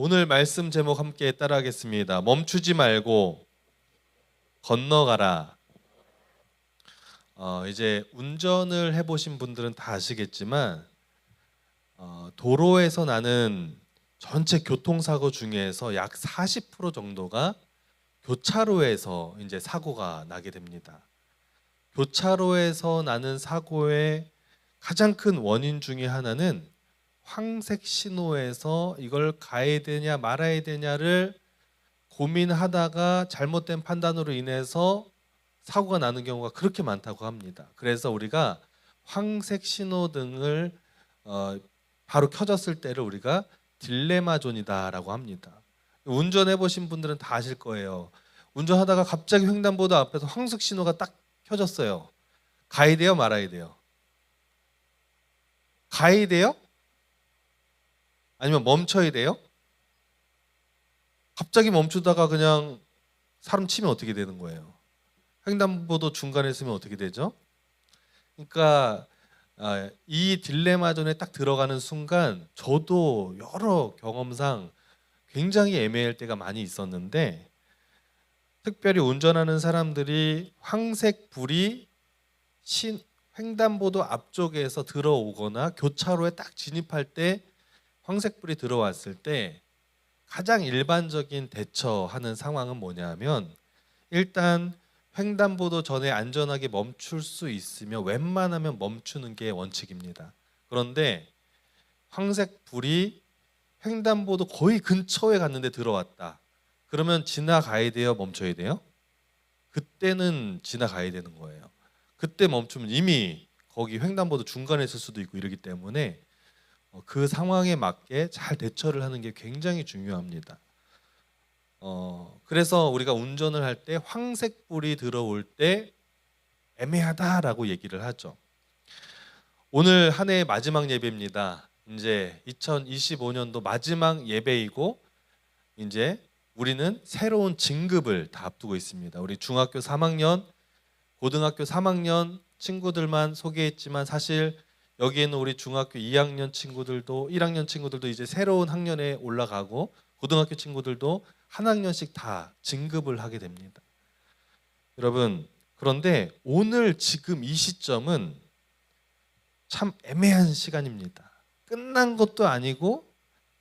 오늘 말씀 제목 함께 따라하겠습니다. 멈추지 말고 건너가라. 이제 운전을 해보신 분들은 다 아시겠지만 도로에서 나는 전체 교통사고 중에서 약 40% 정도가 교차로에서 이제 사고가 나게 됩니다. 교차로에서 나는 사고의 가장 큰 원인 중에 하나는 황색 신호에서 이걸 가야 되냐 말아야 되냐를 고민하다가 잘못된 판단으로 인해서 사고가 나는 경우가 그렇게 많다고 합니다. 그래서 우리가 황색 신호등을 바로 켜졌을 때를 우리가 딜레마 존이다라고 합니다. 운전해 보신 분들은 다 아실 거예요. 운전하다가 갑자기 횡단보도 앞에서 황색 신호가 딱 켜졌어요. 가야 돼요, 말아야 돼요? 가야 돼요? 아니면 멈춰야 돼요? 갑자기 멈추다가 그냥 사람 치면 어떻게 되는 거예요? 횡단보도 중간에 있으면 어떻게 되죠? 그러니까 이 딜레마존에 딱 들어가는 순간 저도 여러 경험상 굉장히 애매할 때가 많이 있었는데, 특별히 운전하는 사람들이 황색 불이 횡단보도 앞쪽에서 들어오거나 교차로에 딱 진입할 때 황색불이 들어왔을 때 가장 일반적인 대처하는 상황은 뭐냐면, 일단 횡단보도 전에 안전하게 멈출 수 있으면 웬만하면 멈추는 게 원칙입니다. 그런데 황색불이 횡단보도 거의 근처에 갔는데 들어왔다. 그러면 지나가야 돼요, 멈춰야 돼요? 그때는 지나가야 되는 거예요. 그때 멈추면 이미 거기 횡단보도 중간에 있을 수도 있고 이러기 때문에 그 상황에 맞게 잘 대처를 하는 게 굉장히 중요합니다. 그래서 우리가 운전을 할 때 황색불이 들어올 때 애매하다라고 얘기를 하죠. 오늘 한 해의 마지막 예배입니다. 이제 2025년도 마지막 예배이고, 이제 우리는 새로운 진급을 다 앞두고 있습니다. 우리 중학교 3학년, 고등학교 3학년 친구들만 소개했지만 사실 여기에는 우리 중학교 2학년 친구들도 1학년 친구들도 이제 새로운 학년에 올라가고, 고등학교 친구들도 한 학년씩 다 진급을 하게 됩니다. 여러분, 그런데 오늘 지금 이 시점은 참 애매한 시간입니다. 끝난 것도 아니고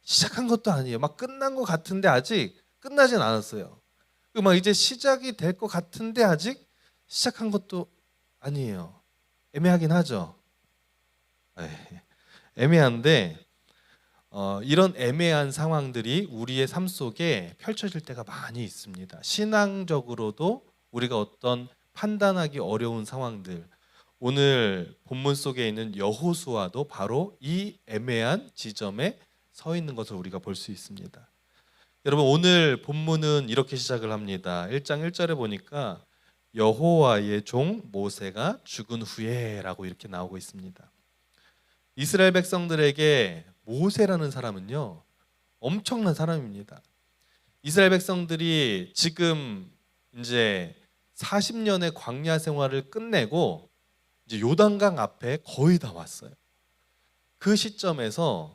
시작한 것도 아니에요. 막 끝난 것 같은데 아직 끝나진 않았어요. 막 이제 시작이 될 것 같은데 아직 시작한 것도 아니에요. 애매하긴 하죠. 애매한데 이런 애매한 상황들이 우리의 삶 속에 펼쳐질 때가 많이 있습니다. 신앙적으로도 우리가 어떤 판단하기 어려운 상황들, 오늘 본문 속에 있는 여호수아도 바로 이 애매한 지점에 서 있는 것을 우리가 볼 수 있습니다. 여러분, 오늘 본문은 이렇게 시작을 합니다. 1장 1절에 보니까 여호와의 종 모세가 죽은 후에라고 이렇게 나오고 있습니다. 이스라엘 백성들에게 모세라는 사람은요, 엄청난 사람입니다. 이스라엘 백성들이 지금 이제 40년의 광야 생활을 끝내고 이제 요단강 앞에 거의 다 왔어요. 그 시점에서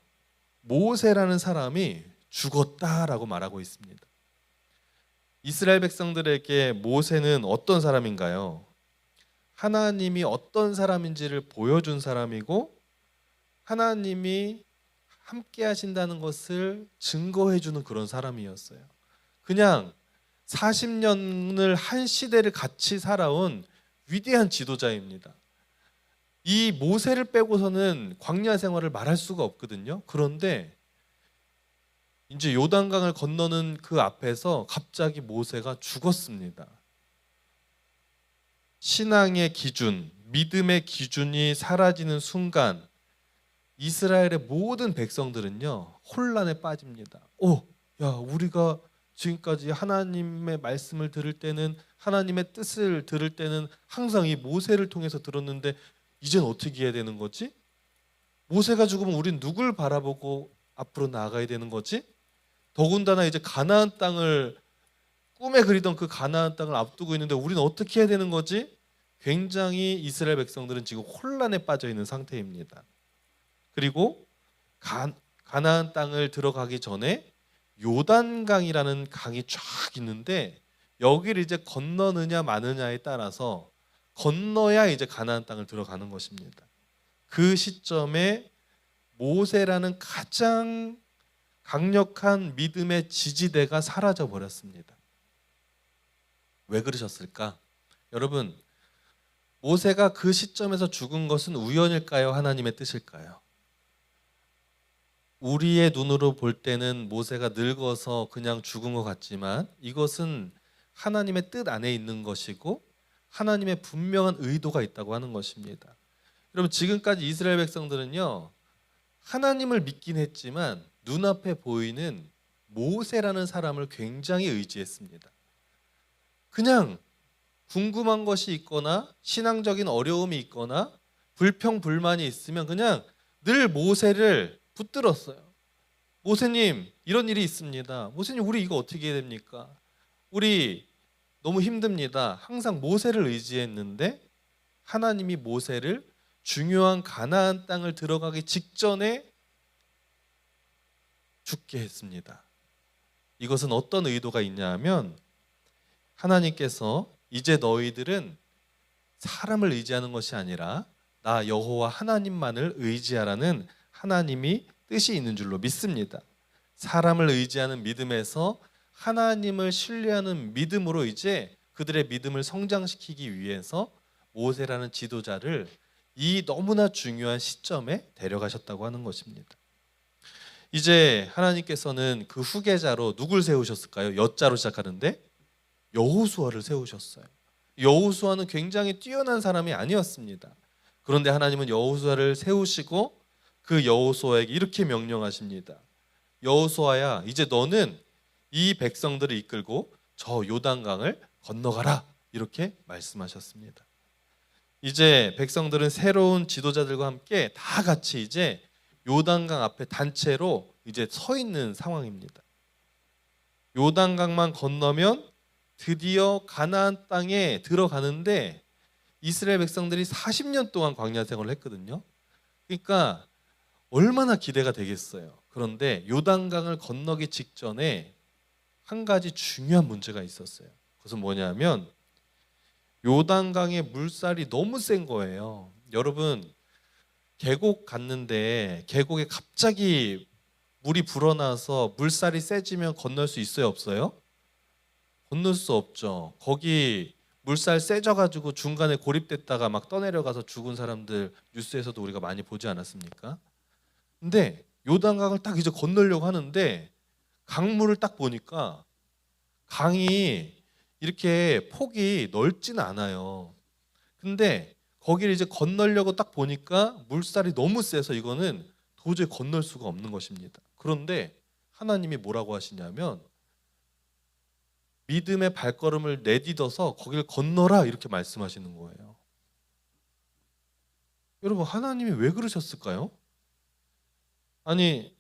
모세라는 사람이 죽었다라고 말하고 있습니다. 이스라엘 백성들에게 모세는 어떤 사람인가요? 하나님이 어떤 사람인지를 보여준 사람이고, 하나님이 함께 하신다는 것을 증거해 주는 그런 사람이었어요. 그냥 40년을 한 시대를 같이 살아온 위대한 지도자입니다. 이 모세를 빼고서는 광야 생활을 말할 수가 없거든요. 그런데 이제 요단강을 건너는 그 앞에서 갑자기 모세가 죽었습니다. 신앙의 기준, 믿음의 기준이 사라지는 순간 이스라엘의 모든 백성들은요, 혼란에 빠집니다. 야, 우리가 지금까지 하나님의 말씀을 들을 때는, 하나님의 뜻을 들을 때는 항상 이 모세를 통해서 들었는데 이젠 어떻게 해야 되는 거지? 모세가 죽으면 우린 누굴 바라보고 앞으로 나아가야 되는 거지? 더군다나 이제 가나안 땅을, 꿈에 그리던 그 가나안 땅을 앞두고 있는데 우리는 어떻게 해야 되는 거지? 굉장히 이스라엘 백성들은 지금 혼란에 빠져 있는 상태입니다. 그리고 가나안 땅을 들어가기 전에 요단강이라는 강이 쫙 있는데 여기를 이제 건너느냐 마느냐에 따라서 건너야 이제 가나안 땅을 들어가는 것입니다. 그 시점에 모세라는 가장 강력한 믿음의 지지대가 사라져 버렸습니다. 왜 그러셨을까? 여러분, 모세가 그 시점에서 죽은 것은 우연일까요? 하나님의 뜻일까요? 우리의 눈으로 볼 때는 모세가 늙어서 그냥 죽은 것 같지만 이것은 하나님의 뜻 안에 있는 것이고 하나님의 분명한 의도가 있다고 하는 것입니다. 여러분, 지금까지 이스라엘 백성들은요, 하나님을 믿긴 했지만 눈앞에 보이는 모세라는 사람을 굉장히 의지했습니다. 그냥 궁금한 것이 있거나 신앙적인 어려움이 있거나 불평 불만이 있으면 그냥 늘 모세를 붙들었어요. 모세님, 이런 일이 있습니다. 모세님, 우리 이거 어떻게 해야 됩니까? 우리 너무 힘듭니다. 항상 모세를 의지했는데 하나님이 모세를 중요한 가나안 땅을 들어가기 직전에 죽게 했습니다. 이것은 어떤 의도가 있냐 하면 하나님께서 이제 너희들은 사람을 의지하는 것이 아니라 나 여호와 하나님만을 의지하라는 하나님이 뜻이 있는 줄로 믿습니다. 사람을 의지하는 믿음에서 하나님을 신뢰하는 믿음으로 이제 그들의 믿음을 성장시키기 위해서 모세라는 지도자를 이 너무나 중요한 시점에 데려가셨다고 하는 것입니다. 이제 하나님께서는 그 후계자로 누굴 세우셨을까요? 여자로 시작하는데 여호수아를 세우셨어요. 여호수아는 굉장히 뛰어난 사람이 아니었습니다. 그런데 하나님은 여호수아를 세우시고 그 여호수아에게 이렇게 명령하십니다. 여호수아야, 이제 너는 이 백성들을 이끌고 저 요단강을 건너가라, 이렇게 말씀하셨습니다. 이제 백성들은 새로운 지도자들과 함께 다 같이 이제 요단강 앞에 단체로 이제 서 있는 상황입니다. 요단강만 건너면 드디어 가나안 땅에 들어가는데 이스라엘 백성들이 40년 동안 광야 생활을 했거든요. 그러니까 얼마나 기대가 되겠어요. 그런데 요단강을 건너기 직전에 한 가지 중요한 문제가 있었어요. 그것은 뭐냐면 요단강의 물살이 너무 센 거예요. 여러분, 계곡 갔는데 계곡에 갑자기 물이 불어나서 물살이 세지면 건널 수 있어요, 없어요? 건널 수 없죠. 거기 물살 세져가지고 중간에 고립됐다가 막 떠내려가서 죽은 사람들 뉴스에서도 우리가 많이 보지 않았습니까? 근데 요단강을 딱 이제 건너려고 하는데 강물을 딱 보니까 강이 이렇게 폭이 넓지는 않아요. 근데 거기를 이제 건너려고 딱 보니까 물살이 너무 세서 이거는 도저히 건널 수가 없는 것입니다. 그런데 하나님이 뭐라고 하시냐면 믿음의 발걸음을 내딛어서 거기를 건너라, 이렇게 말씀하시는 거예요. 여러분, 하나님이 왜 그러셨을까요? 아니,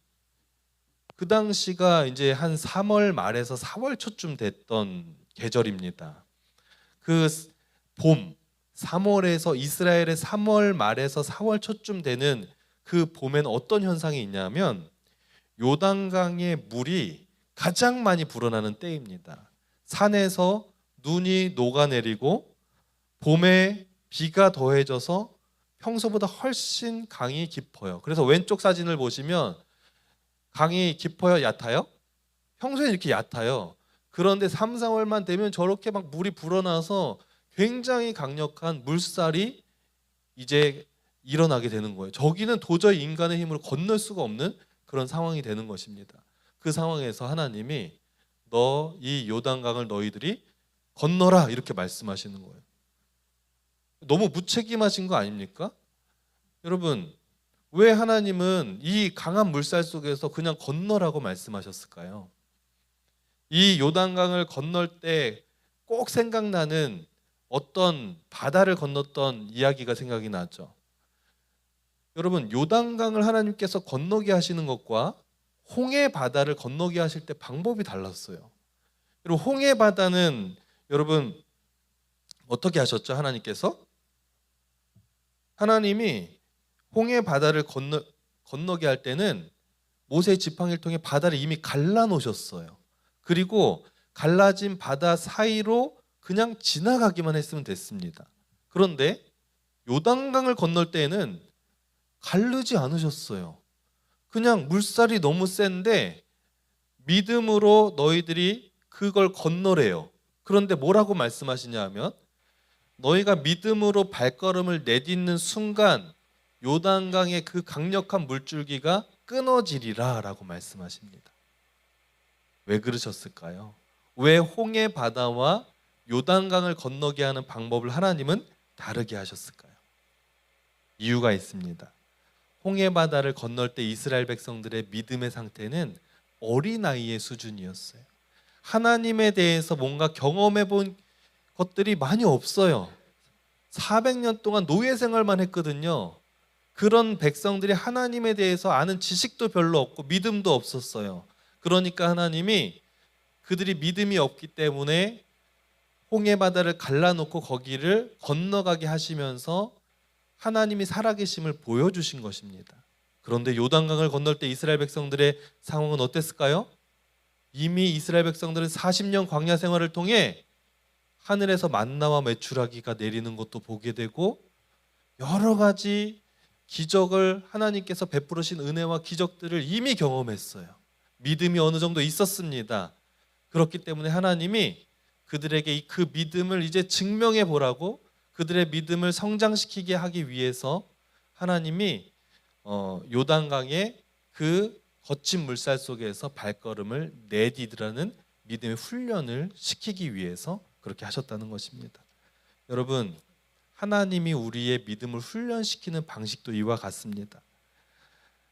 그 당시가 이제 한 3월 말에서 4월 초쯤 됐던 계절입니다. 그 봄, 3월에서 이스라엘의 3월 말에서 4월 초쯤 되는 그 봄에는 어떤 현상이 있냐면 요단강의 물이 가장 많이 불어나는 때입니다. 산에서 눈이 녹아내리고 봄에 비가 더해져서 평소보다 훨씬 강이 깊어요. 그래서 왼쪽 사진을 보시면 강이 깊어요, 얕아요? 평소에 이렇게 얕아요. 그런데 3, 4월만 되면 저렇게 막 물이 불어나서 굉장히 강력한 물살이 이제 일어나게 되는 거예요. 저기는 도저히 인간의 힘으로 건널 수가 없는 그런 상황이 되는 것입니다. 그 상황에서 하나님이 너 이 요단강을 너희들이 건너라, 이렇게 말씀하시는 거예요. 너무 무책임하신 거 아닙니까? 여러분, 왜 하나님은 이 강한 물살 속에서 그냥 건너라고 말씀하셨을까요? 이 요단강을 건널 때 꼭 생각나는 어떤 바다를 건넜던 이야기가 생각이 나죠. 여러분, 요단강을 하나님께서 건너게 하시는 것과 홍해 바다를 건너게 하실 때 방법이 달랐어요. 그리고 홍해 바다는 여러분 어떻게 하셨죠? 하나님이 홍해 바다를 건너게 할 때는 모세의 지팡이를 통해 바다를 이미 갈라놓으셨어요. 그리고 갈라진 바다 사이로 그냥 지나가기만 했으면 됐습니다. 그런데 요단강을 건널 때에는 가르지 않으셨어요. 그냥 물살이 너무 센데 믿음으로 너희들이 그걸 건너래요. 그런데 뭐라고 말씀하시냐 하면 너희가 믿음으로 발걸음을 내딛는 순간 요단강의 그 강력한 물줄기가 끊어지리라 라고 말씀하십니다. 왜 그러셨을까요? 왜 홍해 바다와 요단강을 건너게 하는 방법을 하나님은 다르게 하셨을까요? 이유가 있습니다. 홍해 바다를 건널 때 이스라엘 백성들의 믿음의 상태는 어린아이의 수준이었어요. 하나님에 대해서 뭔가 경험해 본 것들이 많이 없어요. 400년 동안 노예 생활만 했거든요. 그런 백성들이 하나님에 대해서 아는 지식도 별로 없고 믿음도 없었어요. 그러니까 하나님이 그들이 믿음이 없기 때문에 홍해 바다를 갈라놓고 거기를 건너가게 하시면서 하나님이 살아계심을 보여주신 것입니다. 그런데 요단강을 건널 때 이스라엘 백성들의 상황은 어땠을까요? 이미 이스라엘 백성들은 40년 광야 생활을 통해 하늘에서 만나와 메추라기가 내리는 것도 보게 되고 여러 가지 기적을 하나님께서 베풀으신 은혜와 기적들을 이미 경험했어요. 믿음이 어느 정도 있었습니다. 그렇기 때문에 하나님이 그들에게 그 믿음을 이제 증명해 보라고 그들의 믿음을 성장시키게 하기 위해서 하나님이 요단강의 그 거친 물살 속에서 발걸음을 내디디라는 믿음의 훈련을 시키기 위해서 그렇게 하셨다는 것입니다. 여러분, 하나님이 우리의 믿음을 훈련시키는 방식도 이와 같습니다.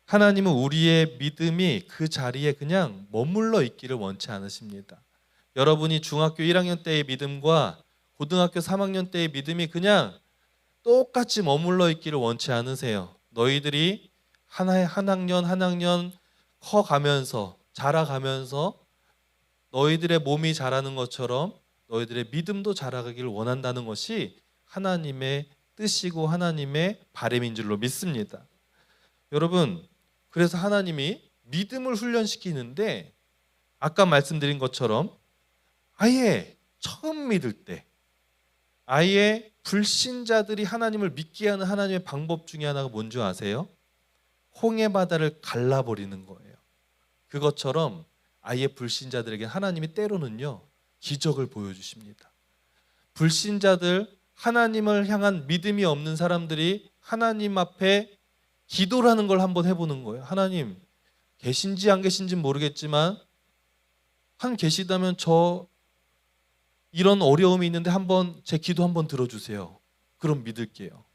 하나님은 우리의 믿음이 그 자리에 그냥 머물러 있기를 원치 않으십니다. 여러분이 중학교 1학년 때의 믿음과 고등학교 3학년 때의 믿음이 그냥 똑같이 머물러 있기를 원치 않으세요. 너희들이 한 학년 한 학년 커가면서 자라가면서 너희들의 몸이 자라는 것처럼 너희들의 믿음도 자라가기를 원한다는 것이 하나님의 뜻이고 하나님의 바람인 줄로 믿습니다. 여러분, 그래서 하나님이 믿음을 훈련시키는데 아까 말씀드린 것처럼 아예 처음 믿을 때 아예 불신자들이 하나님을 믿게 하는 하나님의 방법 중에 하나가 뭔지 아세요? 홍해 바다를 갈라버리는 거예요. 그것처럼 아예 불신자들에게 하나님이 때로는요 기적을 보여주십니다. 불신자들, 하나님을 향한 믿음이 없는 사람들이 하나님 앞에 기도를 하는 걸 한번 해보는 거예요. 하나님 계신지 안 계신지는 모르겠지만 한 계시다면 저 이런 어려움이 있는데 한번 제 기도 한번 들어주세요. 그럼 믿을게요.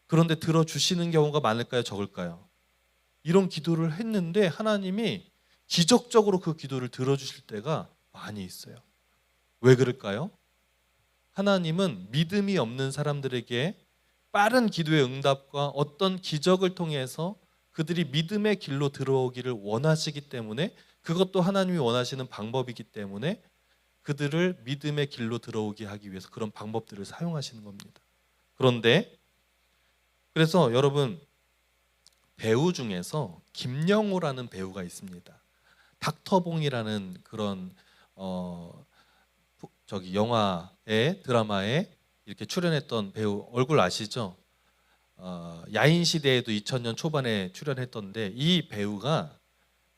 그런데 들어주시는 경우가 많을까요? 적을까요? 이런 기도를 했는데 하나님이 기적적으로 그 기도를 들어주실 때가 많이 있어요. 왜 그럴까요? 하나님은 믿음이 없는 사람들에게 빠른 기도의 응답과 어떤 기적을 통해서 그들이 믿음의 길로 들어오기를 원하시기 때문에 그것도 하나님이 원하시는 방법이기 때문에 그들을 믿음의 길로 들어오게 하기 위해서 그런 방법들을 사용하시는 겁니다. 그런데 그래서 여러분 배우 중에서 김영호라는 배우가 있습니다. 닥터봉이라는 그런 영화에 드라마에 이렇게 출연했던 배우 얼굴 아시죠? 야인시대에도 2000년 초반에 출연했던데 이 배우가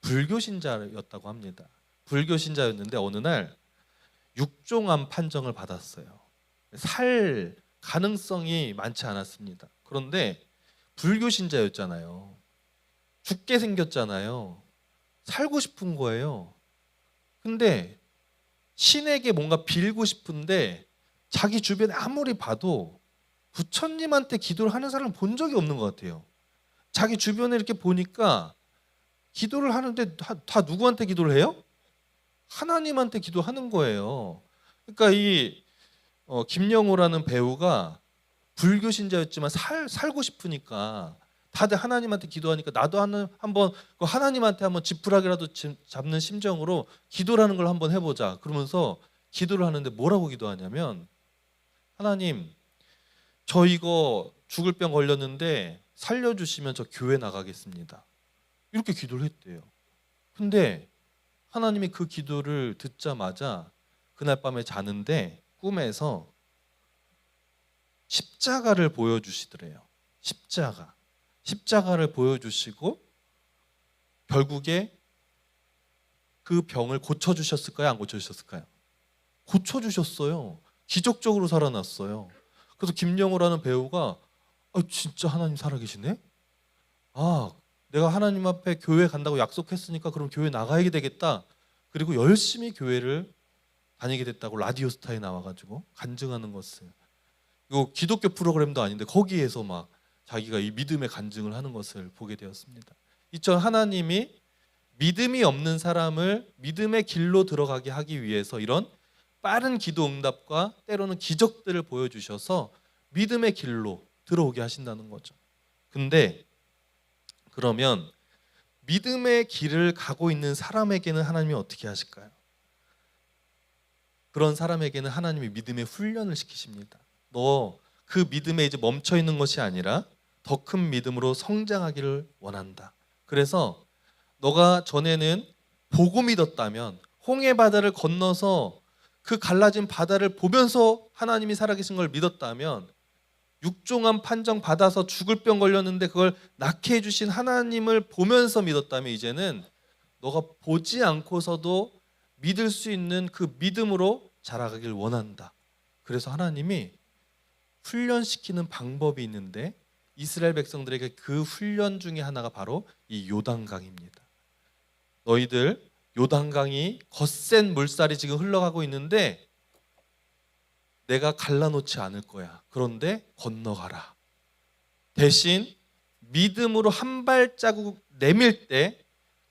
불교신자였다고 합니다. 불교신자였는데 어느 날 육종암 판정을 받았어요. 살 가능성이 많지 않았습니다. 그런데 불교신자였잖아요. 죽게 생겼잖아요. 살고 싶은 거예요. 근데 신에게 뭔가 빌고 싶은데 자기 주변에 아무리 봐도 부처님한테 기도를 하는 사람을 본 적이 없는 것 같아요. 자기 주변에 이렇게 보니까 기도를 하는데 다 누구한테 기도를 해요? 하나님한테 기도하는 거예요. 그러니까 이 김영호라는 배우가 불교 신자였지만 살고 싶으니까 다들 하나님한테 기도하니까 나도 한번 하나님한테 한번 지푸라기라도 잡는 심정으로 기도를 하는 걸 한번 해보자. 그러면서 기도를 하는데 뭐라고 기도하냐면 하나님 저 이거 죽을 병 걸렸는데 살려주시면 저 교회 나가겠습니다. 이렇게 기도를 했대요. 근데 하나님이 그 기도를 듣자마자 그날 밤에 자는데 꿈에서 십자가를 보여주시더래요. 십자가를 보여주시고 결국에 그 병을 고쳐주셨을까요? 안 고쳐주셨을까요? 고쳐주셨어요. 기적적으로 살아났어요. 그래서 김영우라는 배우가 진짜 하나님 살아계시네? 내가 하나님 앞에 교회 간다고 약속했으니까 그럼 교회 나가야 되겠다. 그리고 열심히 교회를 다니게 됐다고 라디오스타에 나와가지고 간증하는 것을. 이거 기독교 프로그램도 아닌데 거기에서 막 자기가 이 믿음의 간증을 하는 것을 보게 되었습니다. 이처럼 하나님이 믿음이 없는 사람을 믿음의 길로 들어가게 하기 위해서 이런 빠른 기도 응답과 때로는 기적들을 보여주셔서 믿음의 길로 들어오게 하신다는 거죠. 근데 그러면 믿음의 길을 가고 있는 사람에게는 하나님이 어떻게 하실까요? 그런 사람에게는 하나님이 믿음의 훈련을 시키십니다. 너 그 믿음에 이제 멈춰 있는 것이 아니라 더 큰 믿음으로 성장하기를 원한다. 그래서 너가 전에는 보고 믿었다면 홍해 바다를 건너서 그 갈라진 바다를 보면서 하나님이 살아계신 걸 믿었다면 육종한 판정 받아서 죽을 병 걸렸는데 그걸 낫게 해주신 하나님을 보면서 믿었다면 이제는 너가 보지 않고서도 믿을 수 있는 그 믿음으로 자라가길 원한다. 그래서 하나님이 훈련시키는 방법이 있는데 이스라엘 백성들에게 그 훈련 중에 하나가 바로 이 요단강입니다. 너희들 요단강이 거센 물살이 지금 흘러가고 있는데 내가 갈라놓지 않을 거야. 그런데 건너가라. 대신 믿음으로 한 발자국 내밀 때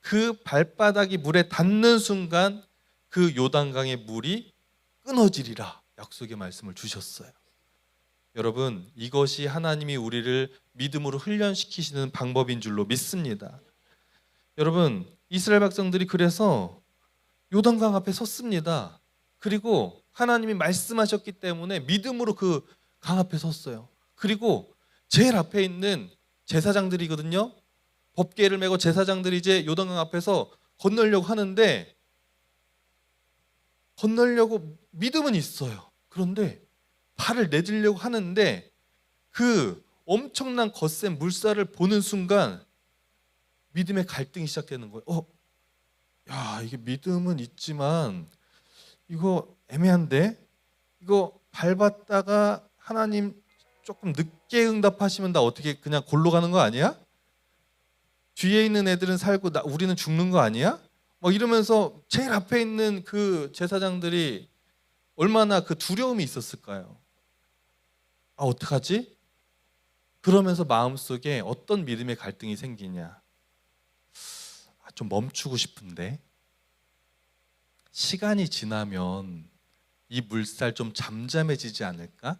그 발바닥이 물에 닿는 순간 그 요단강의 물이 끊어지리라. 약속의 말씀을 주셨어요. 여러분, 이것이 하나님이 우리를 믿음으로 훈련시키시는 방법인 줄로 믿습니다. 여러분, 이스라엘 백성들이 그래서 요단강 앞에 섰습니다. 그리고 하나님이 말씀하셨기 때문에 믿음으로 그 강 앞에 섰어요. 그리고 제일 앞에 있는 제사장들이거든요. 법궤를 메고 제사장들이 이제 요단강 앞에서 건너려고 하는데 건너려고 믿음은 있어요. 그런데 발을 내디려고 하는데 그 엄청난 거센 물살을 보는 순간 믿음의 갈등이 시작되는 거예요. 이게 믿음은 있지만 이거 애매한데? 이거 밟았다가 하나님 조금 늦게 응답하시면 나 어떻게 그냥 골로 가는 거 아니야? 뒤에 있는 애들은 살고 우리는 죽는 거 아니야? 막 이러면서 제일 앞에 있는 그 제사장들이 얼마나 그 두려움이 있었을까요? 어떡하지? 그러면서 마음속에 어떤 믿음의 갈등이 생기냐? 좀 멈추고 싶은데 시간이 지나면 이 물살 좀 잠잠해지지 않을까?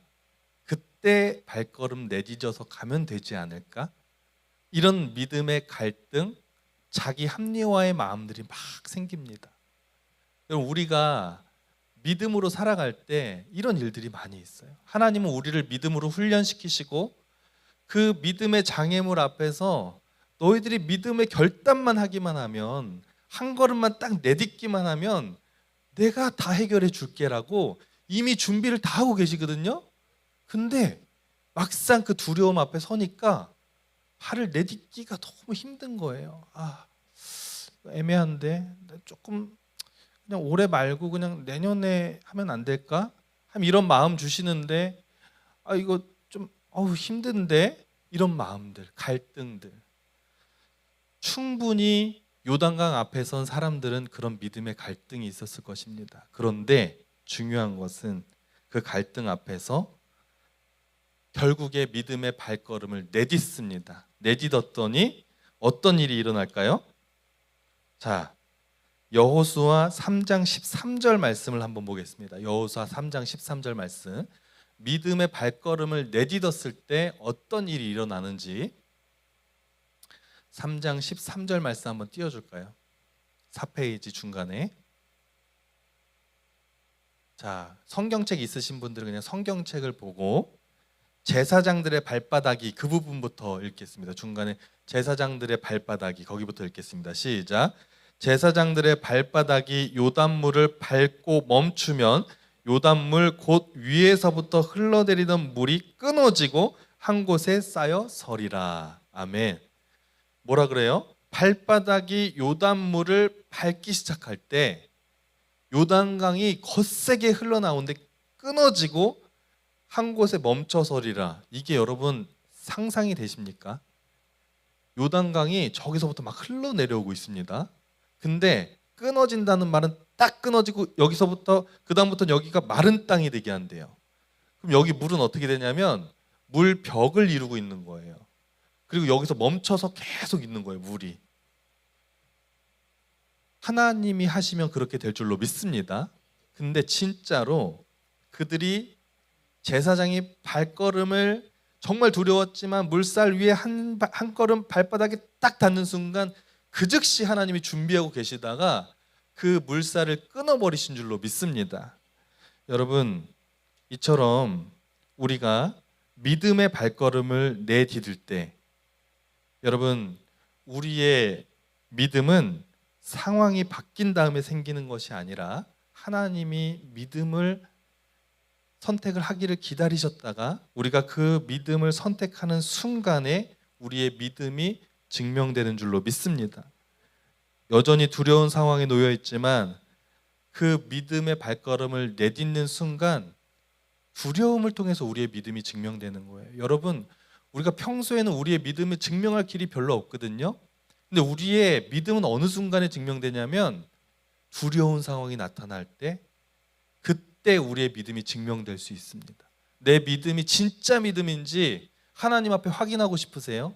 그때 발걸음 내디뎌서 가면 되지 않을까? 이런 믿음의 갈등, 자기 합리화의 마음들이 막 생깁니다. 우리가 믿음으로 살아갈 때 이런 일들이 많이 있어요. 하나님은 우리를 믿음으로 훈련시키시고 그 믿음의 장애물 앞에서 너희들이 믿음의 결단만 하기만 하면 한 걸음만 딱 내딛기만 하면 내가 다 해결해 줄게라고 이미 준비를 다 하고 계시거든요. 근데 막상 그 두려움 앞에 서니까 발을 내딛기가 너무 힘든 거예요. 애매한데 조금 그냥 올해 말고 그냥 내년에 하면 안 될까? 이런 마음 주시는데 이거 좀 힘든데 이런 마음들, 갈등들. 충분히 요단강 앞에 선 사람들은 그런 믿음의 갈등이 있었을 것입니다. 그런데 중요한 것은 그 갈등 앞에서 결국에 믿음의 발걸음을 내딛습니다. 내딛었더니 어떤 일이 일어날까요? 자, 여호수아 3장 13절 말씀을 한번 보겠습니다. 여호수아 3장 13절 말씀. 믿음의 발걸음을 내딛었을 때 어떤 일이 일어나는지 3장 13절 말씀 한번 띄워줄까요? 4페이지 중간에. 자, 성경책 있으신 분들은 그냥 성경책을 보고 제사장들의 발바닥이, 그 부분부터 읽겠습니다. 중간에 제사장들의 발바닥이, 거기부터 읽겠습니다. 시작. 제사장들의 발바닥이 요단물을 밟고 멈추면 요단물 곧 위에서부터 흘러내리던 물이 끊어지고 한 곳에 쌓여 서리라. 아멘. 뭐라 그래요? 발바닥이 요단물을 밟기 시작할 때 요단강이 거세게 흘러나오는데 끊어지고 한 곳에 멈춰서리라. 이게 여러분 상상이 되십니까? 요단강이 저기서부터 막 흘러내려오고 있습니다. 근데 끊어진다는 말은 딱 끊어지고 여기서부터 그 다음부터는 여기가 마른 땅이 되게 한대요. 그럼 여기 물은 어떻게 되냐면 물벽을 이루고 있는 거예요. 그리고 여기서 멈춰서 계속 있는 거예요, 물이. 하나님이 하시면 그렇게 될 줄로 믿습니다. 근데 진짜로 그들이, 제사장이 발걸음을 정말 두려웠지만 물살 위에 한 걸음 발바닥에 딱 닿는 순간 그 즉시 하나님이 준비하고 계시다가 그 물살을 끊어버리신 줄로 믿습니다. 여러분, 이처럼 우리가 믿음의 발걸음을 내디딜 때, 여러분, 우리의 믿음은 상황이 바뀐 다음에 생기는 것이 아니라 하나님이 믿음을 선택을 하기를 기다리셨다가 우리가 그 믿음을 선택하는 순간에 우리의 믿음이 증명되는 줄로 믿습니다. 여전히 두려운 상황에 놓여 있지만 그 믿음의 발걸음을 내딛는 순간 두려움을 통해서 우리의 믿음이 증명되는 거예요. 여러분, 우리가 평소에는 우리의 믿음을 증명할 길이 별로 없거든요. 근데 우리의 믿음은 어느 순간에 증명되냐면 두려운 상황이 나타날 때, 그때 우리의 믿음이 증명될 수 있습니다. 내 믿음이 진짜 믿음인지 하나님 앞에 확인하고 싶으세요?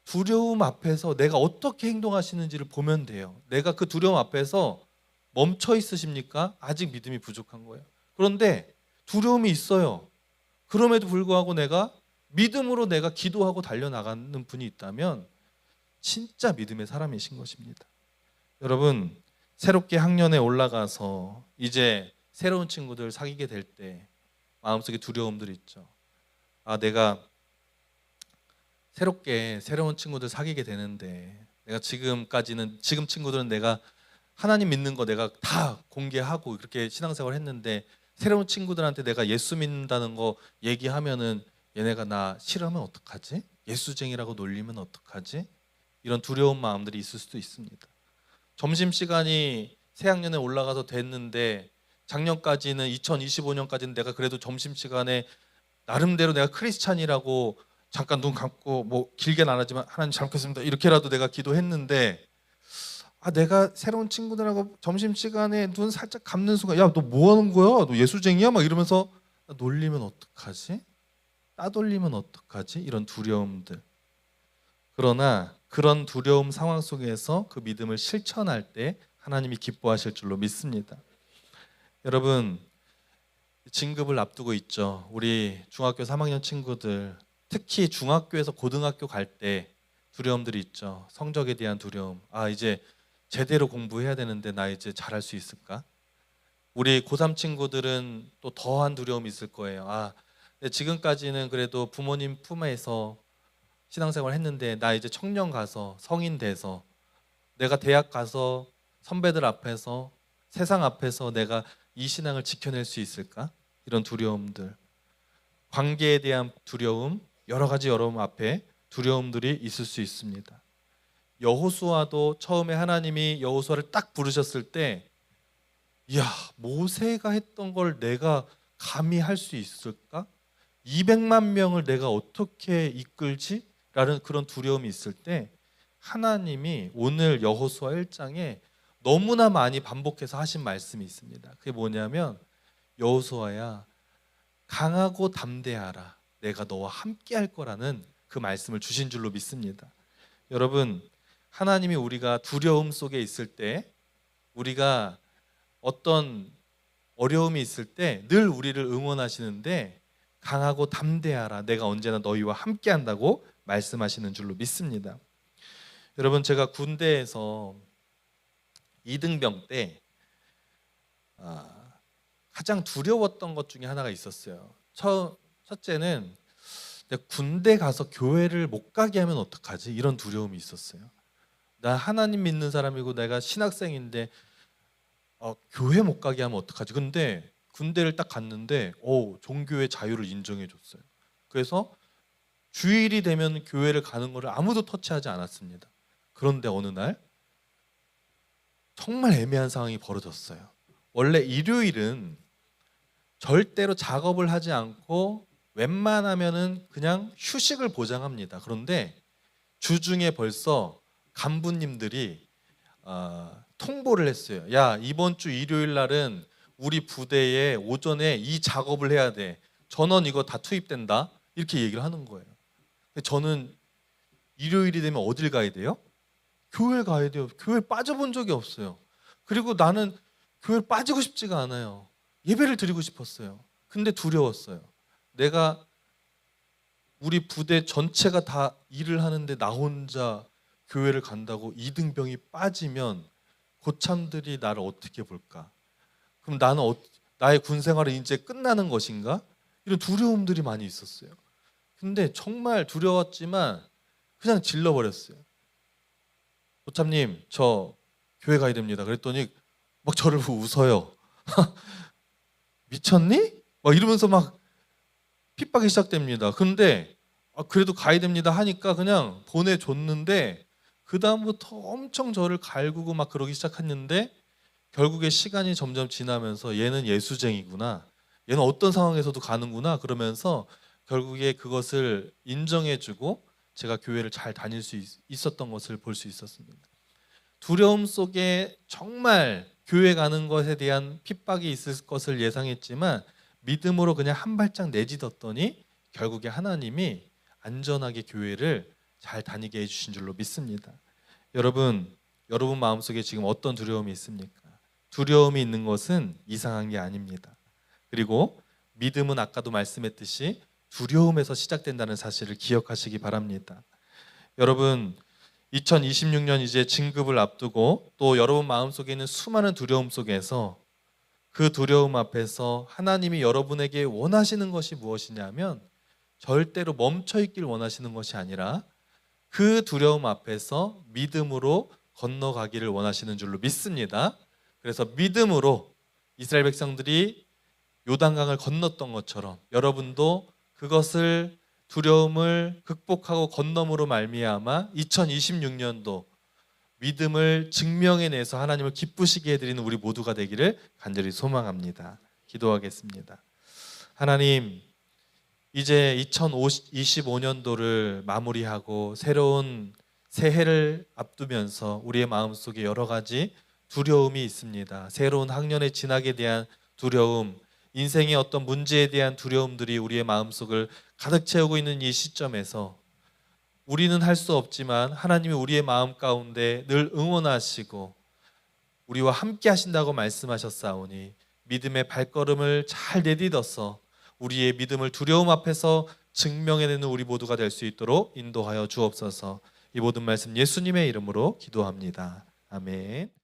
두려움 앞에서 내가 어떻게 행동하시는지를 보면 돼요. 내가 그 두려움 앞에서 멈춰 있으십니까? 아직 믿음이 부족한 거예요. 그런데 두려움이 있어요. 그럼에도 불구하고 내가 믿음으로 내가 기도하고 달려나가는 분이 있다면 진짜 믿음의 사람이신 것입니다. 여러분, 새롭게 학년에 올라가서 이제 새로운 친구들 사귀게 될 때 마음속에 두려움들이 있죠. 아, 내가 새롭게 새로운 친구들 사귀게 되는데 내가 지금 친구들은 내가 하나님 믿는 거 내가 다 공개하고 그렇게 신앙생활 했는데 새로운 친구들한테 내가 예수 믿는다는 거 얘기하면은 얘네가 나 싫어하면 어떡하지? 예수쟁이라고 놀리면 어떡하지? 이런 두려운 마음들이 있을 수도 있습니다. 점심시간이 새학년에 올라가서 됐는데 작년까지는 2025년까지는 내가 그래도 점심시간에 나름대로 내가 크리스찬이라고 잠깐 눈 감고 뭐 길게는 안 하지만 하나님 잘 먹겠습니다 이렇게라도 내가 기도했는데, 아, 내가 새로운 친구들하고 점심시간에 눈 살짝 감는 순간 야, 너 뭐 하는 거야? 너 예수쟁이야? 막 이러면서 놀리면 어떡하지? 따돌리면 어떡하지? 이런 두려움들. 그러나 그런 두려움 상황 속에서 그 믿음을 실천할 때 하나님이 기뻐하실 줄로 믿습니다. 여러분, 진급을 앞두고 있죠. 우리 중학교 3학년 친구들, 특히 중학교에서 고등학교 갈 때 두려움들이 있죠. 성적에 대한 두려움. 아, 이제 제대로 공부해야 되는데 나 이제 잘할 수 있을까? 우리 고3 친구들은 또 더한 두려움이 있을 거예요. 아, 지금까지는 그래도 부모님 품에서 신앙생활 했는데 나 이제 청년 가서 성인 돼서 내가 대학 가서 선배들 앞에서 세상 앞에서 내가 이 신앙을 지켜낼 수 있을까? 이런 두려움들, 관계에 대한 두려움, 여러 가지 여러분 앞에 두려움들이 있을 수 있습니다. 여호수아도 처음에 하나님이 여호수아를 딱 부르셨을 때, 이야, 모세가 했던 걸 내가 감히 할 수 있을까? 200만 명을 내가 어떻게 이끌지? 라는 그런 두려움이 있을 때 하나님이 오늘 여호수아 1장에 너무나 많이 반복해서 하신 말씀이 있습니다. 그게 뭐냐면, 여호수아야, 강하고 담대하라. 내가 너와 함께 할 거라는 그 말씀을 주신 줄로 믿습니다. 여러분, 하나님이 우리가 두려움 속에 있을 때, 우리가 어떤 어려움이 있을 때 늘 우리를 응원하시는데 강하고 담대하라. 내가 언제나 너희와 함께 한다고 말씀하시는 줄로 믿습니다. 여러분, 제가 군대에서 2등병 때 가장 두려웠던 것 중에 하나가 있었어요. 첫째는 내가 군대 가서 교회를 못 가게 하면 어떡하지? 이런 두려움이 있었어요. 나 하나님 믿는 사람이고 내가 신학생인데 교회 못 가게 하면 어떡하지? 근데 군대를 딱 갔는데 종교의 자유를 인정해 줬어요. 그래서 주일이 되면 교회를 가는 것을 아무도 터치하지 않았습니다. 그런데 어느 날 정말 애매한 상황이 벌어졌어요. 원래 일요일은 절대로 작업을 하지 않고 웬만하면은 그냥 휴식을 보장합니다. 그런데 주중에 벌써 간부님들이 통보를 했어요. 야, 이번 주 일요일 날은 우리 부대에 오전에 이 작업을 해야 돼. 전원 이거 다 투입된다. 이렇게 얘기를 하는 거예요. 저는 일요일이 되면 어딜 가야 돼요? 교회 가야 돼요. 교회 빠져본 적이 없어요. 그리고 나는 교회를 빠지고 싶지가 않아요. 예배를 드리고 싶었어요. 근데 두려웠어요. 내가 우리 부대 전체가 다 일을 하는데 나 혼자 교회를 간다고 이등병이 빠지면 고참들이 나를 어떻게 볼까? 그럼 나는 나의 군 생활은 이제 끝나는 것인가? 이런 두려움들이 많이 있었어요. 근데 정말 두려웠지만 그냥 질러버렸어요. 고참님, 저 교회 가야 됩니다. 그랬더니 막 저를 보고 웃어요. 미쳤니? 막 이러면서 막 핍박이 시작됩니다. 근데 그래도 가야 됩니다 하니까 그냥 보내줬는데 그 다음부터 엄청 저를 갈구고 막 그러기 시작했는데 결국에 시간이 점점 지나면서 얘는 예수쟁이구나. 얘는 어떤 상황에서도 가는구나. 그러면서 결국에 그것을 인정해주고 제가 교회를 잘 다닐 수 있었던 것을 볼 수 있었습니다. 두려움 속에 정말 교회 가는 것에 대한 핍박이 있을 것을 예상했지만 믿음으로 그냥 한 발짝 내딛었더니 결국에 하나님이 안전하게 교회를 잘 다니게 해주신 줄로 믿습니다. 여러분 마음속에 지금 어떤 두려움이 있습니까? 두려움이 있는 것은 이상한 게 아닙니다. 그리고 믿음은 아까도 말씀했듯이 두려움에서 시작된다는 사실을 기억하시기 바랍니다. 여러분 2026년 이제 진급을 앞두고 또 여러분 마음속에 있는 수많은 두려움 속에서 그 두려움 앞에서 하나님이 여러분에게 원하시는 것이 무엇이냐면 절대로 멈춰 있길 원하시는 것이 아니라 그 두려움 앞에서 믿음으로 건너가기를 원하시는 줄로 믿습니다. 그래서 믿음으로 이스라엘 백성들이 요단강을 건넜던 것처럼 여러분도 그것을 두려움을 극복하고 건너므로 말미암아 2026년도 믿음을 증명해내서 하나님을 기쁘시게 해드리는 우리 모두가 되기를 간절히 소망합니다. 기도하겠습니다. 하나님, 이제 2025년도를 마무리하고 새로운 새해를 앞두면서 우리의 마음속에 여러 가지 두려움이 있습니다. 새로운 학년의 진학에 대한 두려움, 인생의 어떤 문제에 대한 두려움들이 우리의 마음속을 가득 채우고 있는 이 시점에서 우리는 할 수 없지만 하나님이 우리의 마음 가운데 늘 응원하시고 우리와 함께 하신다고 말씀하셨사오니 믿음의 발걸음을 잘 내딛어서 우리의 믿음을 두려움 앞에서 증명해내는 우리 모두가 될 수 있도록 인도하여 주옵소서. 이 모든 말씀 예수님의 이름으로 기도합니다. 아멘.